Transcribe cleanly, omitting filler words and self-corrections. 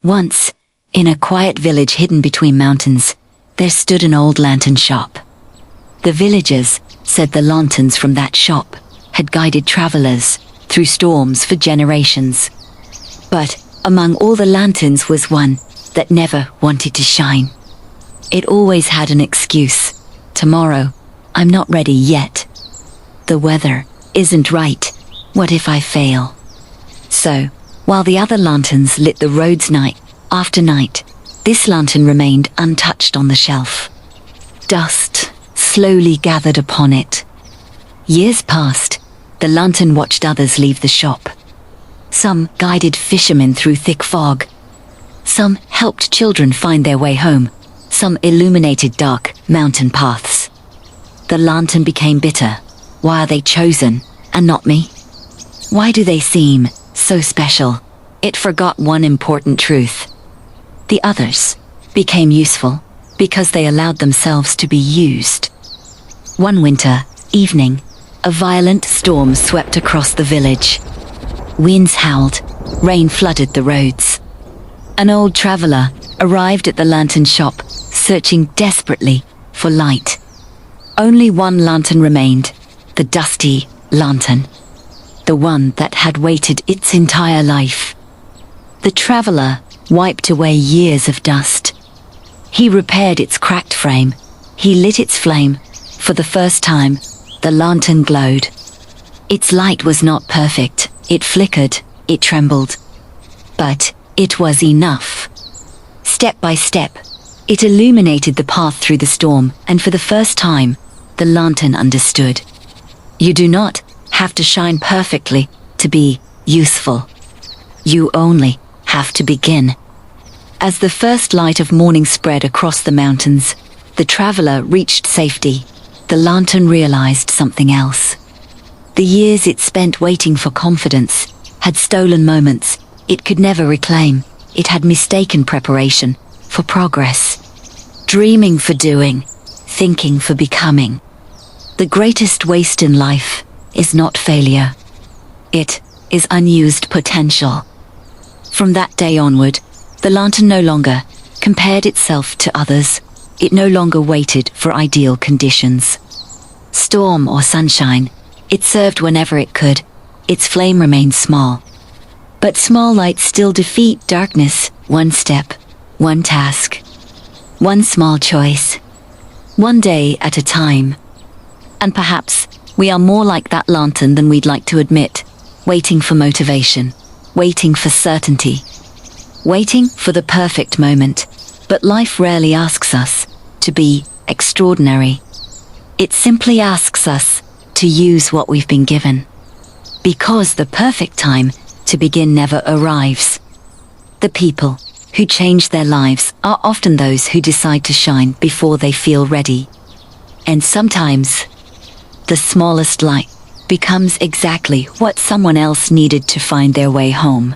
Once, in a quiet village hidden between mountains, there stood an old lantern shop. The villagers said the lanterns from that shop had guided travelers through storms for generations. But among all the lanterns was one that never wanted to shine. It always had an excuse. Tomorrow, I'm not ready yet. The weather isn't right. What if I fail? So, while the other lanterns lit the roads night after night, this lantern remained untouched on the shelf. Dust slowly gathered upon it. Years passed. The lantern watched others leave the shop. Some guided fishermen through thick fog. Some helped children find their way home. Some illuminated dark mountain paths. The lantern became bitter. Why are they chosen, and not me? Why do they seem so special? It forgot one important truth. The others became useful because they allowed themselves to be used. One winter evening, a violent storm swept across the village. Winds howled, rain flooded the roads. An old traveler arrived at the lantern shop, searching desperately for light. Only one lantern remained, the dusty lantern, the one that had waited its entire life. The traveler wiped away years of dust. He repaired its cracked frame. He lit its flame. For the first time, the lantern glowed. Its light was not perfect. It flickered, it trembled. But it was enough. Step by step, it illuminated the path through the storm, and for the first time, the lantern understood. You do not have to shine perfectly to be useful. You only have to begin. As the first light of morning spread across the mountains, the traveler reached safety. The lantern realized something else. The years it spent waiting for confidence had stolen moments it could never reclaim. It had mistaken preparation for progress, dreaming for doing, thinking for becoming. The greatest waste in life is not failure. It is unused potential. From that day onward, the lantern no longer compared itself to others. It no longer waited for ideal conditions. Storm or sunshine, it served whenever it could. Its flame remained small. But small lights still defeat darkness, one step, one task, one small choice, one day at a time. And perhaps we are more like that lantern than we'd like to admit, waiting for motivation, waiting for certainty, waiting for the perfect moment. But life rarely asks us to be extraordinary. It simply asks us to use what we've been given. Because the perfect time to begin never arrives. The people who change their lives are often those who decide to shine before they feel ready. And sometimes, the smallest light becomes exactly what someone else needed to find their way home.